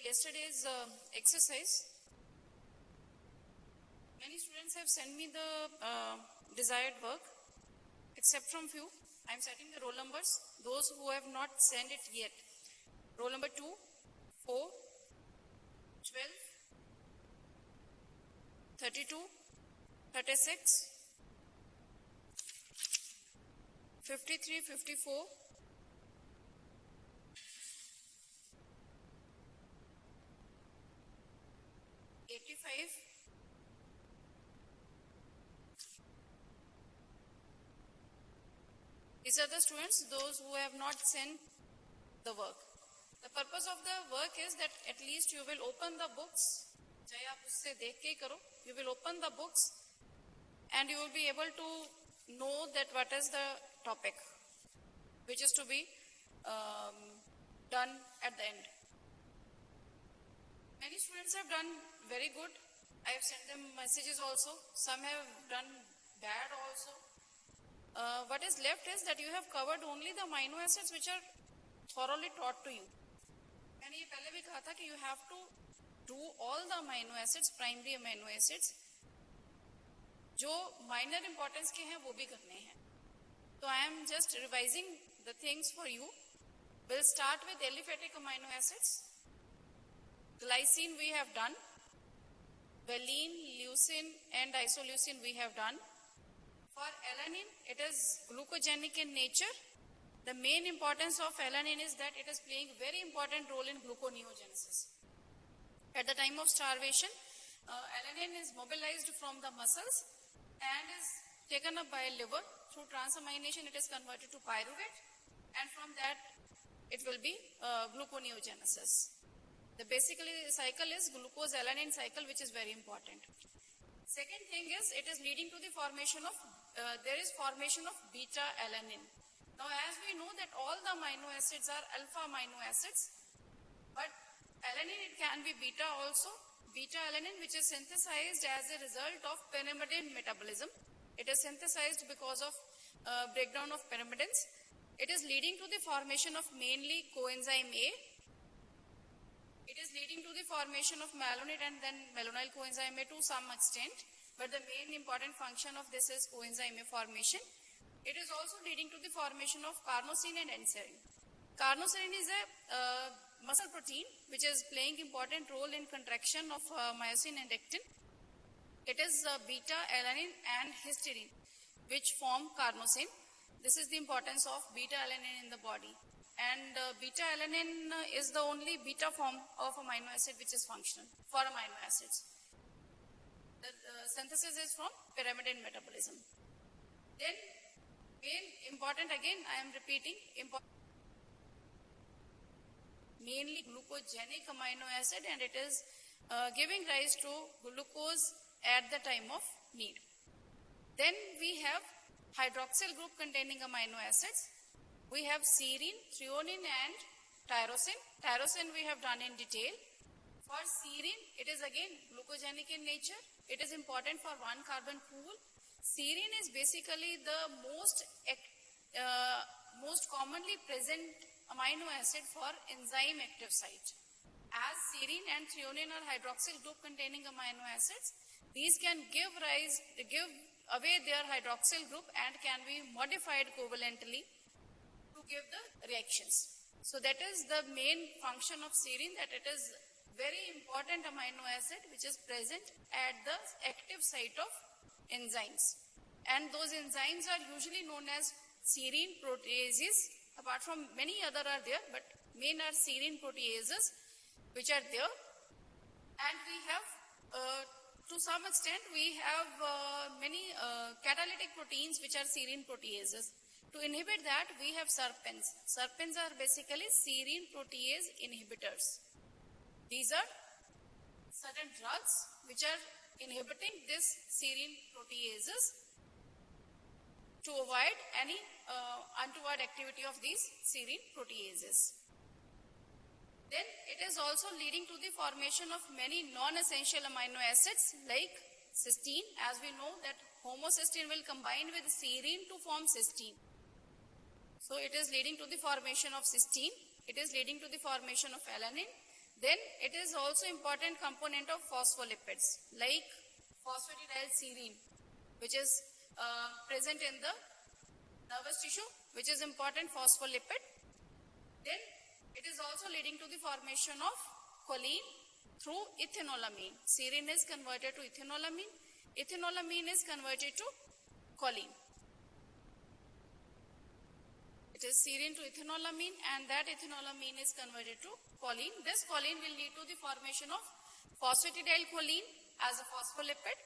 yesterday's exercise, many students have sent me the desired work, except from few. I am setting the roll numbers, those who have not sent it yet. Roll number 2, 4, 12, 32, 36, 53, 54, 85, 85. These are the students, those who have not sent the work. The purpose of the work is that at least you will open the books. चाहे आप उससे देख के ही करो. You will open the books and you will be able to know that what is the topic which is to be done at the end. Many students have done very good. I have sent them messages also. Some have done bad also. What is left is that you have covered only the amino acids which are thoroughly taught to you. मैंने ये पहले भी कहा था कि you have to do all the amino acids, primary amino acids, जो minor importance के हैं वो भी करने हैं. So I am just revising the things for you. We'll start with aliphatic amino acids. Glycine we have done. Valine, leucine and isoleucine we have done. For alanine, it is glucogenic in nature. The main importance of alanine is that it is playing very important role in gluconeogenesis. At the time of starvation, alanine is mobilized from the muscles and is taken up by liver. Through transamination, it is converted to pyruvate, and from that, it will be gluconeogenesis. The basically cycle is glucose-alanine cycle, which is very important. Second thing is, it is leading to the formation of, there is formation of beta-alanine. Now, as we know that all the amino acids are alpha amino acids, but alanine, it can be beta also. Beta-alanine, which is synthesized as a result of pyrimidine metabolism. It is synthesized because of breakdown of pyrimidines. It is leading to the formation of mainly coenzyme A. It is leading to the formation of malonate and then malonyl coenzyme A to some extent. But the main important function of this is coenzyme A formation. It is also leading to the formation of carnosine and enserine. Carnosine is a muscle protein which is playing important role in contraction of myosin and actin. It is beta-alanine and histidine which form carnosine. This is the importance of beta-alanine in the body. And beta-alanine is the only beta form of amino acid which is functional for amino acids. The synthesis is from pyrimidine metabolism. Then, main important, again I am repeating, mainly glucogenic amino acid, and it is giving rise to glucose at the time of need. Then we have hydroxyl group containing amino acids. We have serine, threonine and tyrosine. Tyrosine we have done in detail. For serine, it is again glucogenic in nature. It is important for one carbon pool. Serine is basically the most commonly present amino acid for enzyme active site. As serine and threonine are hydroxyl group containing amino acids, these can give away their hydroxyl group and can be modified covalently to give the reactions. So that is the main function of serine, that it is very important amino acid which is present at the active site of enzymes. And those enzymes are usually known as serine proteases. Apart from many other are there, but main are serine proteases which are there. And we have, to some extent, we have many catalytic proteins which are serine proteases. To inhibit that, we have serpins. Serpins are basically serine protease inhibitors. These are certain drugs which are inhibiting this serine proteases to avoid any untoward activity of these serine proteases. Then it is also leading to the formation of many non-essential amino acids like cysteine. As we know that homocysteine will combine with serine to form cysteine. So it is leading to the formation of cysteine. It is leading to the formation of alanine. Then it is also important component of phospholipids like phosphatidylserine, which is present in the nervous tissue, which is important phospholipid. Then it is also leading to the formation of choline through ethanolamine. Serine is converted to ethanolamine. Ethanolamine is converted to choline. It is serine to ethanolamine, and that ethanolamine is converted to choline. This choline will lead to the formation of phosphatidylcholine as a phospholipid,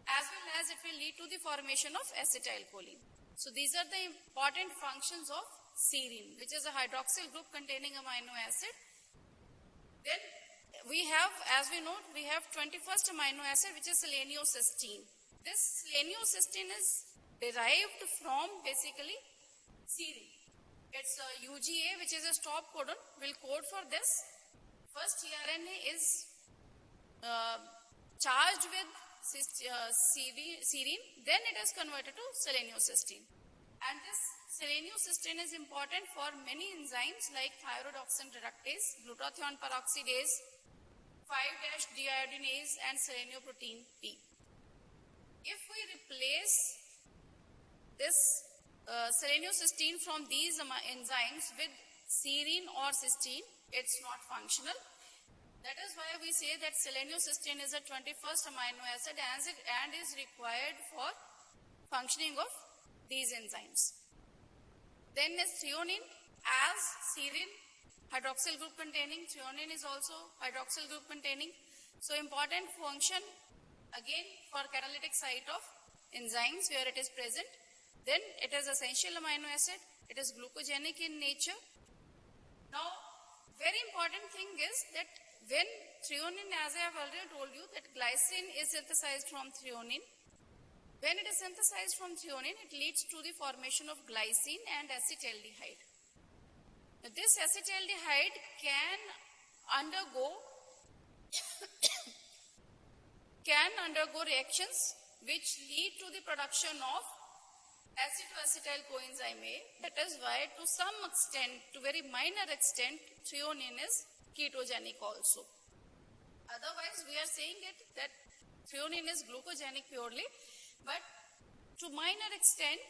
as well as it will lead to the formation of acetylcholine. So these are the important functions of serine, which is a hydroxyl group containing amino acid. Then we have, as we know, we have 21st amino acid, which is selenocysteine. This selenocysteine is derived from basically serine. Its UGA, which is a stop codon, will code for this. First tRNA is charged with serine, then it is converted to selenocysteine. And this selenocysteine is important for many enzymes like thyroidoxin reductase, glutathione peroxidase, 5-deiodinase, and selenoprotein P. If we replace this selenocysteine from these enzymes with serine or cysteine, it's not functional. That is why we say that selenocysteine is a 21st amino acid and is required for functioning of these enzymes. Then is threonine, as serine hydroxyl group containing, threonine is also hydroxyl group containing. So important function again for catalytic site of enzymes where it is present. Then it is essential amino acid. It is glucogenic in nature. Now, very important thing is that when threonine, as I have already told you, that glycine is synthesized from threonine. When it is synthesized from threonine, it leads to the formation of glycine and acetaldehyde. Now, this acetaldehyde can undergo reactions which lead to the production of acid to acetyl coenzyme A. That is why to some extent, to very minor extent, threonine is ketogenic also. Otherwise, we are saying that threonine is glucogenic purely, but to minor extent,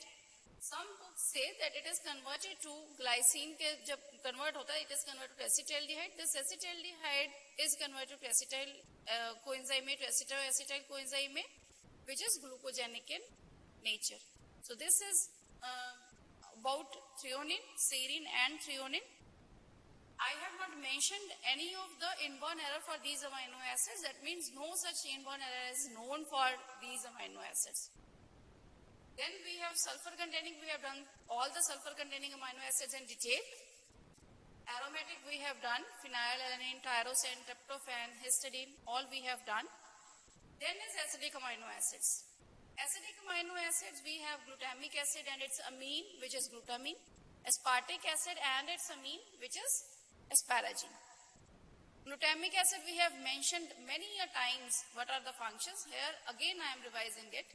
some books say that it is converted to glycine. It is converted to acetaldehyde. This acetaldehyde is converted to acetyl coenzyme A to acetyl coenzyme A, which is glucogenic in nature. So this is about threonine, serine and threonine. I have not mentioned any of the inborn error for these amino acids. That means no such inborn error is known for these amino acids. Then we have sulfur containing, we have done all the sulfur containing amino acids in detail. Aromatic we have done, phenylalanine, tyrosine, tryptophan, histidine, all we have done. Then is acidic amino acids. Acidic amino acids, we have glutamic acid and its amine, which is glutamine, aspartic acid and its amine, which is asparagine. Glutamic acid we have mentioned many a times what are the functions. Here again I am revising it.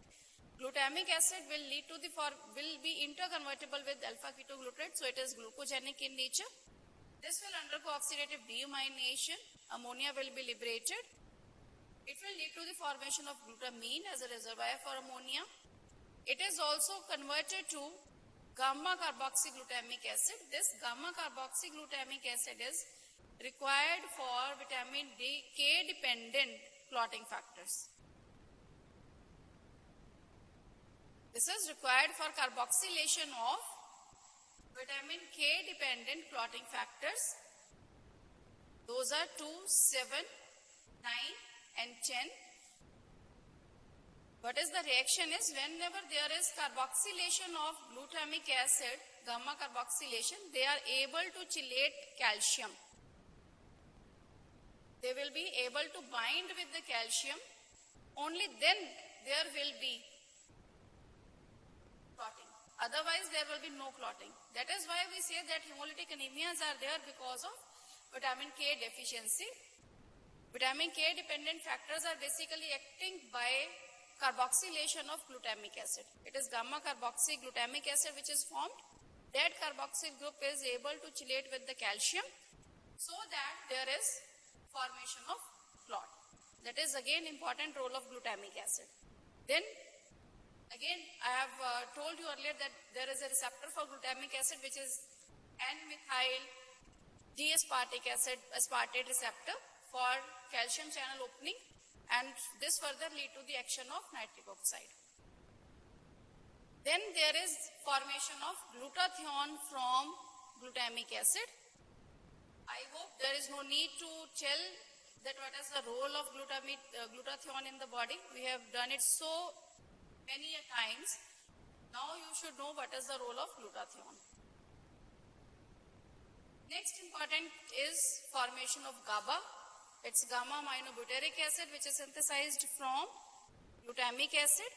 Glutamic acid will lead to will be interconvertible with alpha ketoglutarate, so it is glucogenic in nature. This will undergo oxidative deamination, ammonia will be liberated. It will lead to the formation of glutamine as a reservoir for ammonia. It is also converted to gamma carboxyglutamic acid. This gamma carboxyglutamic acid is required for vitamin K dependent clotting factors. This is required for carboxylation of vitamin K dependent clotting factors. Those are 2, 7, 9 and 10. What is the reaction is whenever there is carboxylation of glutamic acid, gamma carboxylation, they are able to chelate calcium. They will be able to bind with the calcium. Only then there will be clotting. Otherwise there will be no clotting. That is why we say that hemolytic anemias are there because of vitamin K deficiency. Vitamin K dependent factors are basically acting by carboxylation of glutamic acid. It is gamma carboxyglutamic acid which is formed. That carboxyl group is able to chelate with the calcium so that there is formation of clot. That is again important role of glutamic acid. Then again I have told you earlier that there is a receptor for glutamic acid which is N-methyl D-aspartic acid aspartate receptor for calcium channel opening, and this further lead to the action of nitric oxide. Then there is formation of glutathione from glutamic acid. I hope there is no need to tell that what is the role of glutathione in the body. We have done it so many times. Now you should know what is the role of glutathione. Next important is formation of GABA. It's gamma aminobutyric acid which is synthesized from glutamic acid.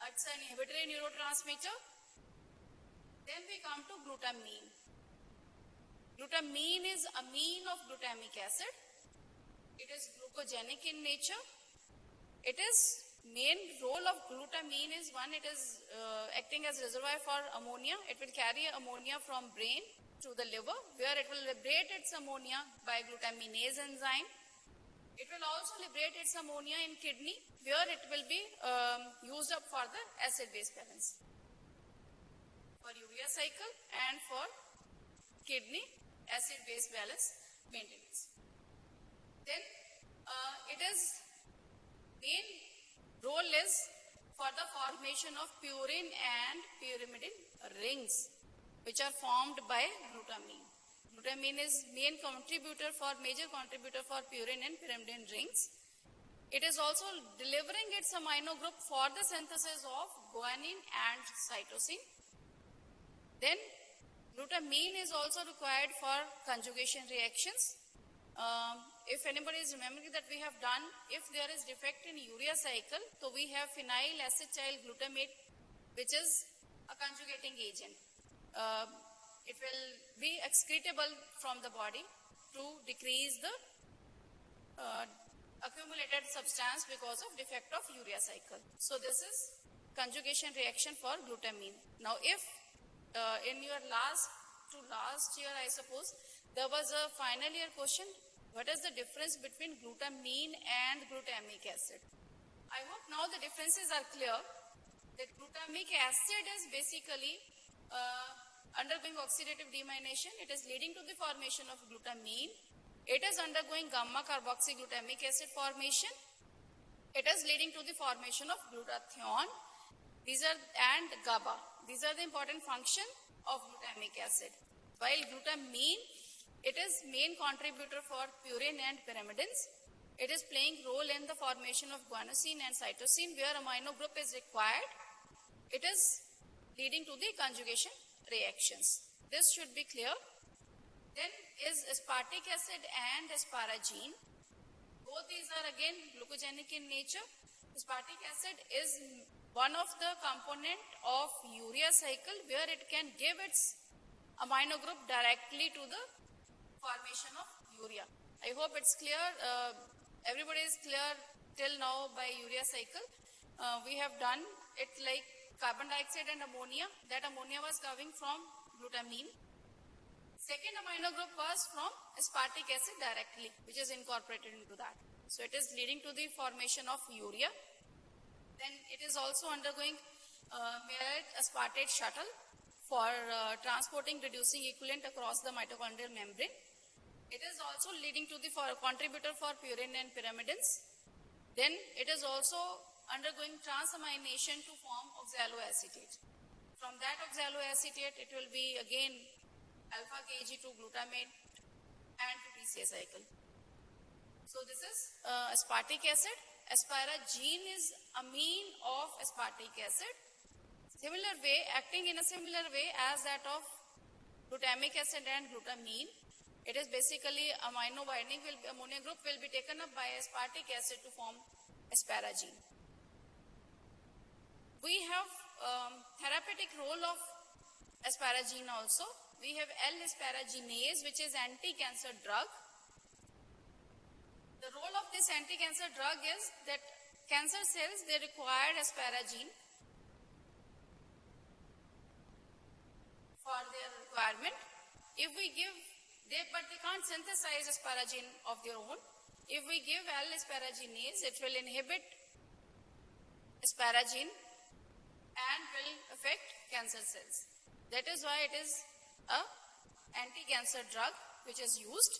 It's an inhibitory neurotransmitter. Then we come to glutamine. Glutamine is amine of glutamic acid. It is glucogenic in nature. It is main role of glutamine is one, it is acting as reservoir for ammonia. It will carry ammonia from brain to the liver, where it will liberate its ammonia by glutaminase enzyme. It will also liberate its ammonia in kidney, where it will be used up for the acid-base balance, for urea cycle and for kidney acid-base balance maintenance. Then it is main role is for the formation of purine and pyrimidine rings, which are formed by glutamine. Glutamine is major contributor for purine and pyrimidine rings. It is also delivering its amino group for the synthesis of guanine and cytosine. Then glutamine is also required for conjugation reactions. If anybody is remembering that we have done, if there is defect in urea cycle, so we have phenyl acetyl glutamate, which is a conjugating agent. It will be excretable from the body to decrease the accumulated substance because of defect of urea cycle. So this is conjugation reaction for glutamine. Now if in your last year, I suppose, there was a final year question, what is the difference between glutamine and glutamic acid? I hope now the differences are clear. That glutamic acid is basically undergoing oxidative deamination. It is leading to the formation of glutamine. It is undergoing gamma carboxyglutamic acid formation. It is leading to the formation of glutathione. And GABA. These are the important function of glutamic acid. While glutamine, it is main contributor for purine and pyrimidines. It is playing role in the formation of guanosine and cytosine, where amino group is required. It is leading to the conjugation reactions. This should be clear. Then is aspartic acid and asparagine. Both these are again glucogenic in nature. Aspartic acid is one of the component of urea cycle, where it can give its amino group directly to the formation of urea. I hope it's clear. Everybody is clear till now by urea cycle. We have done it like carbon dioxide and ammonia. That ammonia was coming from glutamine. Second amino group was from aspartic acid directly, which is incorporated into that. So it is leading to the formation of urea. Then it is also undergoing malate aspartate shuttle for transporting reducing equivalent across the mitochondrial membrane. It is also leading to the contributor for purine and pyrimidines. Then it is also undergoing transamination to form oxaloacetate. From that oxaloacetate, it will be again alpha Kg to glutamate and to PCA cycle. So this is aspartic acid. Asparagine is amine of aspartic acid. Similar way, acting in a similar way as that of glutamic acid and glutamine. It is basically amino binding ammonia group will be taken up by aspartic acid to form asparagine. We have therapeutic role of asparagine also. We have L-asparaginase, which is anti-cancer drug. The role of this anti-cancer drug is that cancer cells, they require asparagine for their requirement. If we give But they can't synthesize asparagine of their own. If we give L-asparaginase, it will inhibit asparagine and will affect cancer cells. That is why it is a anti-cancer drug which is used.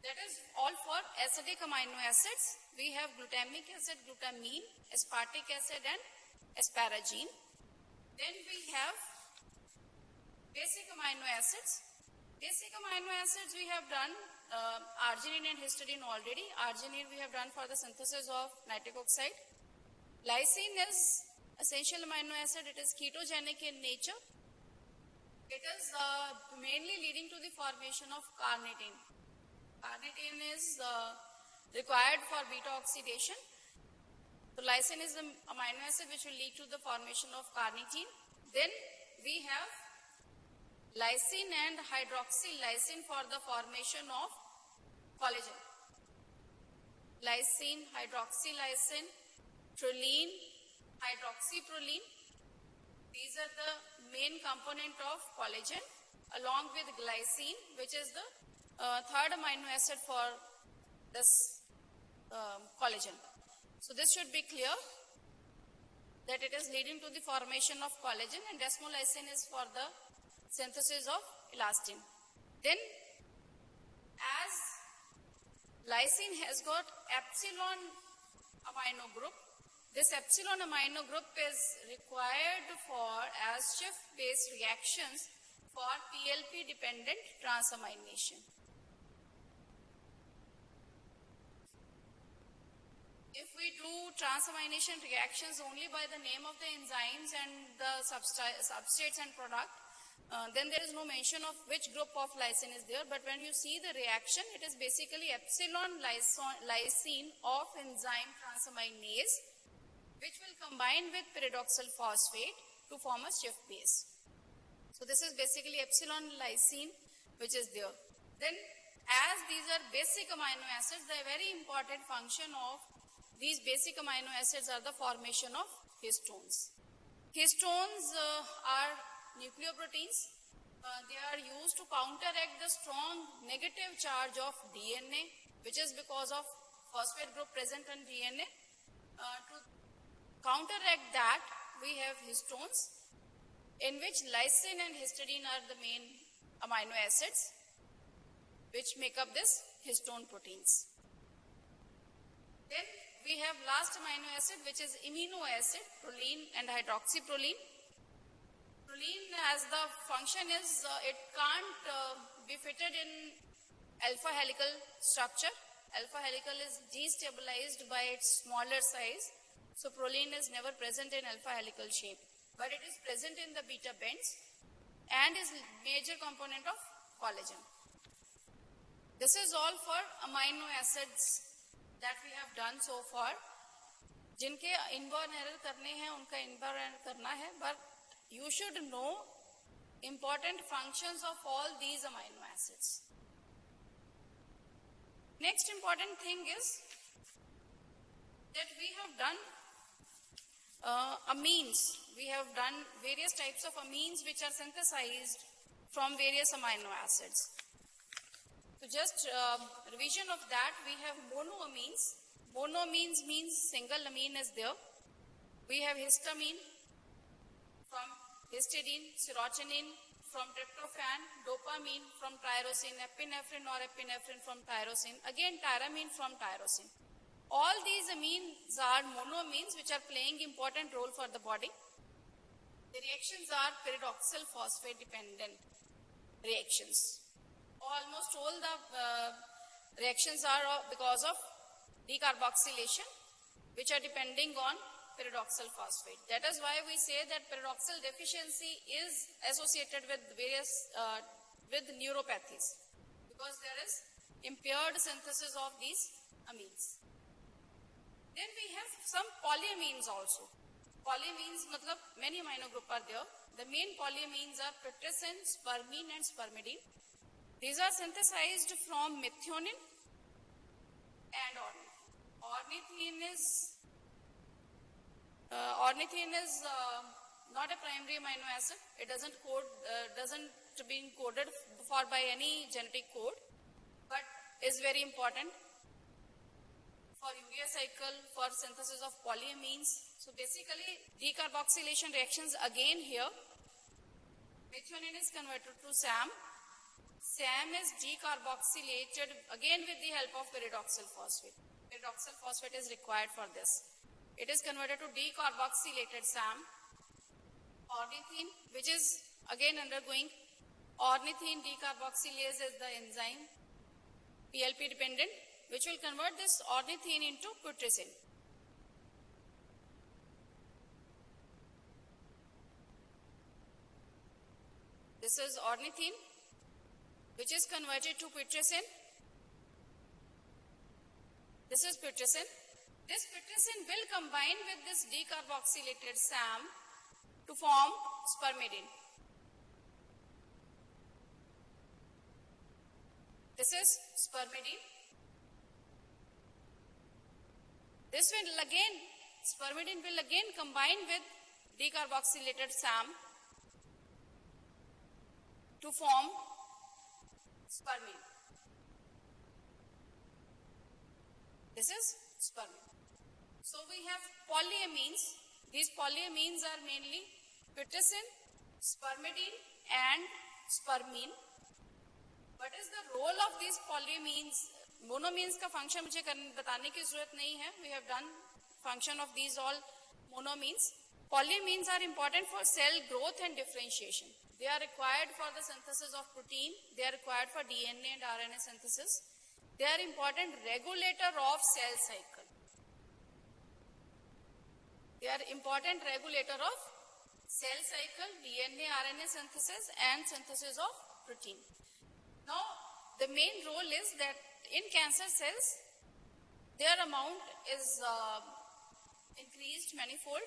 That is all for acidic amino acids. We have glutamic acid, glutamine, aspartic acid and asparagine. Then we have basic amino acids. Basic amino acids we have done arginine and histidine already. Arginine we have done for the synthesis of nitric oxide. Lysine is essential amino acid. It is ketogenic in nature. It is mainly leading to the formation of carnitine. Carnitine is required for beta oxidation. So lysine is the amino acid which will lead to the formation of carnitine. Then we have lysine and hydroxylysine for the formation of collagen. Lysine, hydroxylysine, proline, hydroxyproline. These are the main component of collagen along with glycine, which is the third amino acid for this collagen. So this should be clear that it is leading to the formation of collagen, and desmolysine is for the synthesis of elastin. Then as lysine has got epsilon amino group, this epsilon amino group is required for as Schiff-based reactions for PLP dependent transamination. If we do transamination reactions only by the name of the enzymes and the substrates and product, then there is no mention of which group of lysine is there. But when you see the reaction, it is basically epsilon lysine of enzyme transaminase, which will combine with pyridoxal phosphate to form a Schiff base. So this is basically epsilon lysine which is there. Then as these are basic amino acids, the very important function of these basic amino acids are the formation of histones. Histones are nucleoproteins. They are used to counteract the strong negative charge of DNA, which is because of phosphate group present in DNA. To counteract that, we have histones, in which lysine and histidine are the main amino acids which make up this histone proteins. Then we have last amino acid, which is amino acid, proline and hydroxyproline. Proline, as the function is, it can't be fitted in alpha helical structure. Alpha helical is destabilized by its smaller size. So proline is never present in alpha helical shape, but it is present in the beta bends and is major component of collagen. This is all for amino acids that we have done so far. जिनके inborn error करने हैं, उनका inborn error करना है, but you should know important functions of all these amino acids. Next important thing is that we have done amines. We have done various types of amines which are synthesized from various amino acids. So just revision of that, we have monoamines. Monoamines means single amine is there. We have histamine from histidine, serotonin from tryptophan, dopamine from tyrosine, epinephrine or epinephrine from tyrosine, again tyramine from tyrosine. All these amines are monoamines which are playing important role for the body. The reactions are pyridoxal phosphate dependent reactions. Almost all the reactions are because of decarboxylation, which are depending on pyridoxal phosphate. That is why we say that pyridoxal deficiency is associated with various with neuropathies, because there is impaired synthesis of these amines. Then we have some polyamines also. Polyamines matlab many amino group are there. The main polyamines are pryptosine, spermine and spermidine. These are synthesized from methionine and ornithine. Ornithine is not a primary amino acid. It doesn't been coded for by any genetic code, but is very important for urea cycle, for synthesis of polyamines. So basically, decarboxylation reactions again here. Methionine is converted to SAM. SAM is decarboxylated again with the help of pyridoxal phosphate. Pyridoxal phosphate is required for this. It is converted to decarboxylated SAM. Ornithine, which is again undergoing ornithine decarboxylase is the enzyme, PLP dependent, which will convert this ornithine into putrescine. This is ornithine, which is converted to putrescine. This is putrescine. This putrescine will combine with this decarboxylated SAM to form spermidine. This is spermidine. This will again, spermidine will again combine with decarboxylated SAM to form spermine. This is spermine. So we have polyamines. These polyamines are mainly putrescine, spermidine and spermine. What is the role of these polyamines? Monoamines का function मुझे बताने की जरूरत नहीं है. We have done function of these all monoamines. Polyamines are important for cell growth and differentiation. They are required for the synthesis of protein. They are required for DNA and RNA synthesis. They are important regulator of cell cycle. They are important regulator of cell cycle, DNA, RNA synthesis and synthesis of protein. Now, the main role is that in cancer cells, their amount is increased manifold,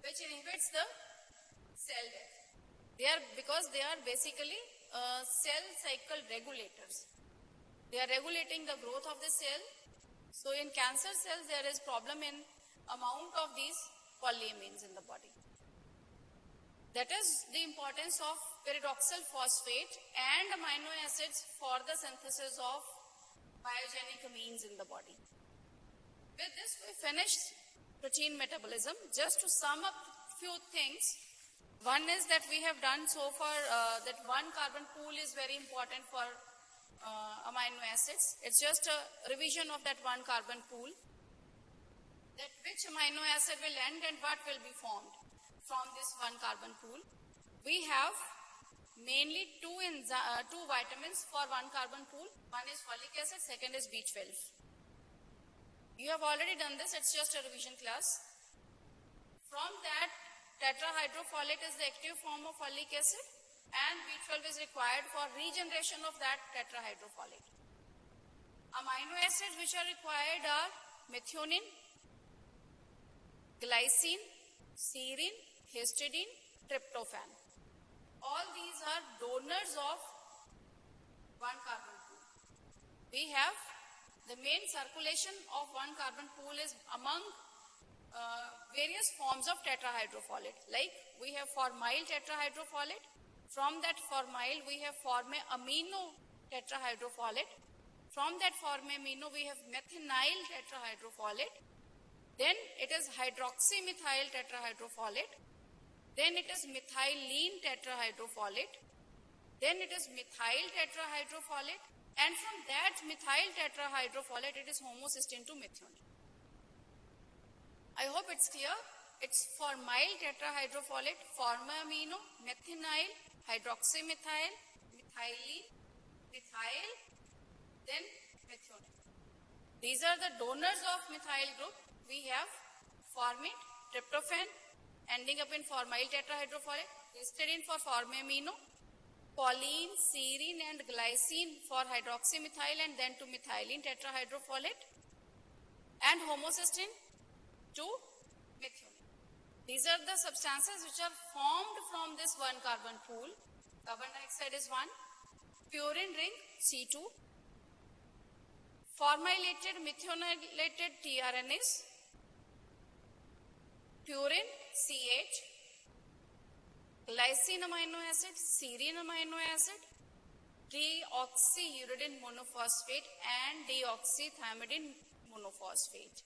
which inhibits the cell death. Because they are basically cell cycle regulators. They are regulating the growth of the cell. So in cancer cells, there is problem in amount of these polyamines in the body. That is the importance of pyridoxal phosphate and amino acids for the synthesis of biogenic amines in the body. With this, we finished protein metabolism. Just to sum up few things, one is that we have done so far that one carbon pool is very important for amino acids. It's just a revision of that one carbon pool. That which amino acid will end and what will be formed from this one carbon pool. We have mainly two vitamins for one carbon pool. One is folic acid, second is B12. You have already done this, it's just a revision class. From that, tetrahydrofolate is the active form of folic acid and B12 is required for regeneration of that tetrahydrofolate. Amino acids which are required are methionine, glycine, serine, histidine, tryptophan. All these are donors of one carbon pool. We have the main circulation of one carbon pool is among various forms of tetrahydrofolate. Like we have formyl tetrahydrofolate. From that formyl we have formamino tetrahydrofolate. From that formamino we have methinyl tetrahydrofolate. Then it is hydroxymethyl tetrahydrofolate. Then it is methylene tetrahydrofolate. Then it is methyl tetrahydrofolate. And from that methyl tetrahydrofolate, it is homocysteine to methionine. I hope it's clear. It's formyl tetrahydrofolate, formamino, methinyl, hydroxymethyl, methylene, methyl, then methionine. These are the donors of methyl group. We have formate, tryptophan, ending up in formyl tetrahydrofolate, histidine for formamino, choline, serine and glycine for hydroxymethyl and then to methylene tetrahydrofolate, and homocysteine to methionine. These are the substances which are formed from this one carbon pool. Carbon dioxide is one, purine ring C2, formilated methionylated tRNAs, purine C8, glycine amino acid, serine amino acid, deoxyuridine monophosphate and deoxythymidine monophosphate.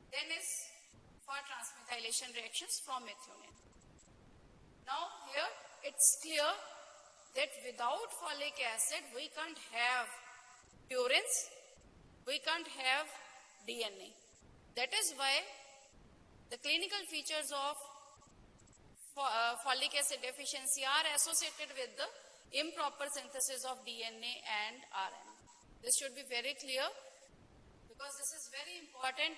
Then is for transmethylation reactions from methionine. Now here it's clear that without folic acid we can't have purines, we can't have DNA. That is why the clinical features of folic acid deficiency are associated with the improper synthesis of DNA and RNA. This should be very clear because this is very important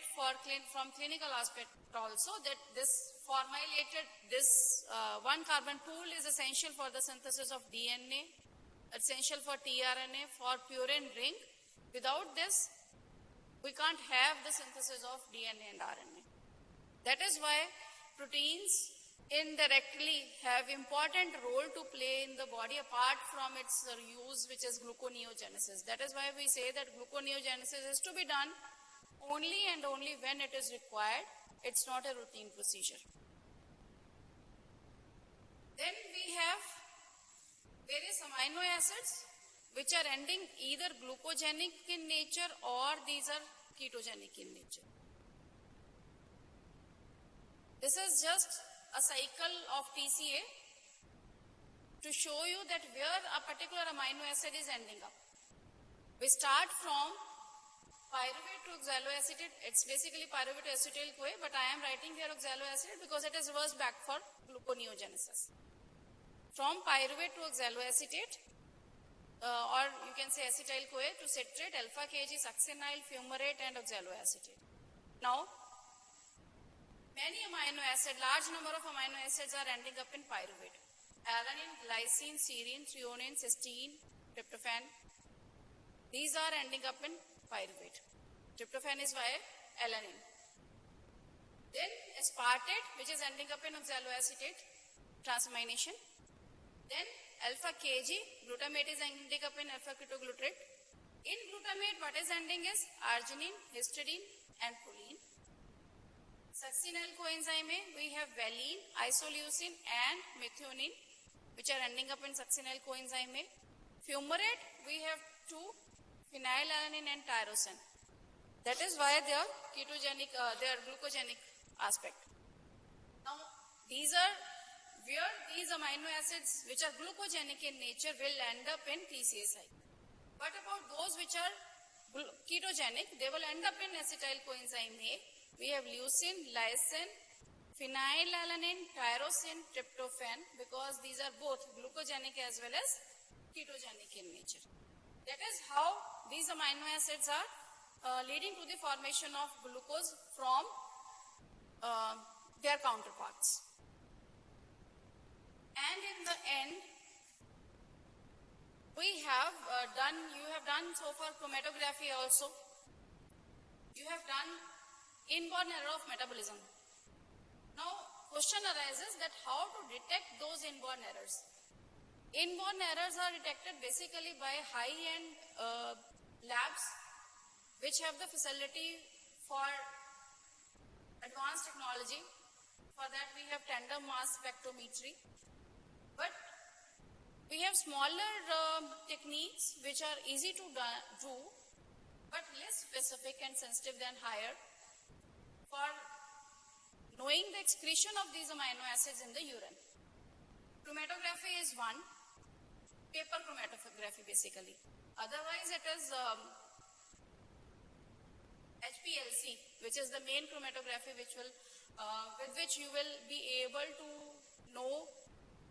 from clinical aspect also, that this formulated, this one carbon pool is essential for the synthesis of DNA, essential for tRNA, for purine ring. Without this, we can't have the synthesis of DNA and RNA. That is why proteins indirectly have important role to play in the body apart from its use, which is gluconeogenesis. That is why we say that gluconeogenesis is to be done only and only when it is required. It's not a routine procedure. Then we have various amino acids which are ending either glucogenic in nature or these are ketogenic in nature. This is just a cycle of TCA to show you that where a particular amino acid is ending up. We start from pyruvate to oxaloacetate. It's basically pyruvate to acetyl-CoA, but I am writing here oxaloacetate because it is reversed back for gluconeogenesis. From pyruvate to oxaloacetate, or you can say acetyl-CoA to citrate, alpha-KG, succinyl, fumarate and oxaloacetate. Now, many amino acids, large number of amino acids are ending up in pyruvate. Alanine, glycine, serine, threonine, cysteine, tryptophan. These are ending up in pyruvate. Tryptophan is via alanine. Then aspartate, which is ending up in oxaloacetate transamination. Then alpha-KG, glutamate is ending up in alpha-ketoglutarate. In glutamate, what is ending is arginine, histidine and proline. Succinyl coenzyme A, we have valine, isoleucine and methionine, which are ending up in succinyl coenzyme A. Fumarate, we have two, phenylalanine and tyrosine. That is why they are ketogenic, they are glucogenic aspect. Now, these are where these amino acids which are glucogenic in nature will end up in TCA cycle. What about those which are ketogenic? They will end up in acetyl coenzyme A. We have leucine, lysine, phenylalanine, tyrosine, tryptophan, because these are both glucogenic as well as ketogenic in nature. That is how these amino acids are leading to the formation of glucose from their counterparts. And in the end, we have you have done so far chromatography also. You have done inborn error of metabolism. Now, question arises that how to detect those inborn errors. Inborn errors are detected basically by high-end labs which have the facility for advanced technology. For that we have tandem mass spectrometry. But we have smaller techniques which are easy to do but less specific and sensitive than higher for knowing the excretion of these amino acids in the urine. Chromatography is one, paper chromatography basically. Otherwise it is HPLC, which is the main chromatography which will, with which you will be able to know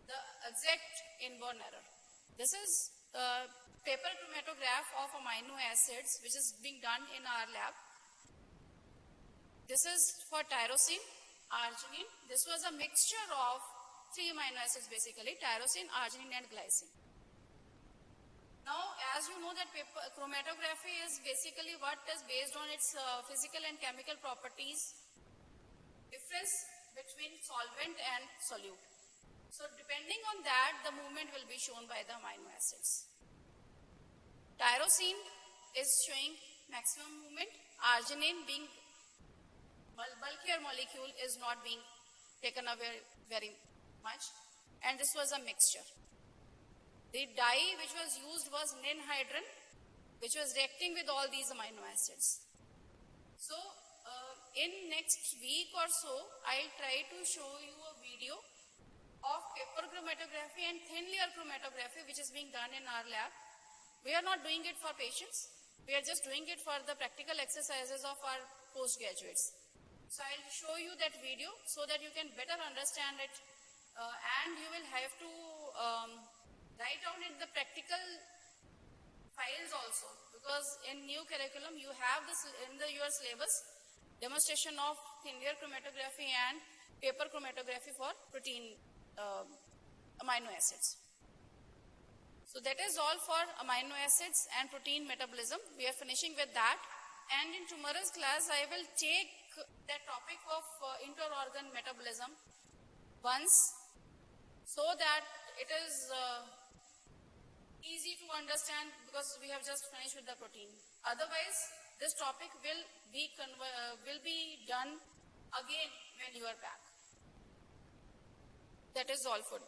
the exact inborn error. This is paper chromatograph of amino acids which is being done in our lab. This is for tyrosine, arginine. This was a mixture of three amino acids basically, tyrosine, arginine and glycine. Now, as you know that chromatography is basically what is based on its physical and chemical properties, difference between solvent and solute. So, depending on that, the movement will be shown by the amino acids. Tyrosine is showing maximum movement, arginine being bulkier molecule is not being taken away very much, and this was a mixture. The dye which was used was ninhydrin, which was reacting with all these amino acids. So, in next week or so, I'll try to show you a video of paper chromatography and thin layer chromatography which is being done in our lab. We are not doing it for patients. We are just doing it for the practical exercises of our postgraduates. So I'll show you that video so that you can better understand it, and you will have to write down in the practical files also, because in new curriculum you have this in your syllabus demonstration of thin layer chromatography and paper chromatography for protein amino acids. So that is all for amino acids and protein metabolism. We are finishing with that, and in tomorrow's class I will take the topic of inter-organ metabolism once, so that it is easy to understand, because we have just finished with the protein. Otherwise, this topic will be done again when you are back. That is all for.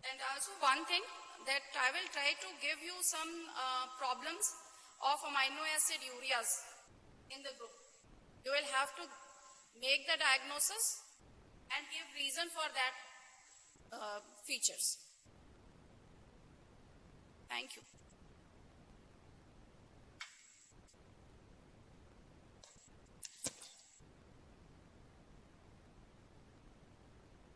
And also one thing, that I will try to give you some problems of amino acid ureas in the group. You will have to make the diagnosis and give reason for that features. Thank you.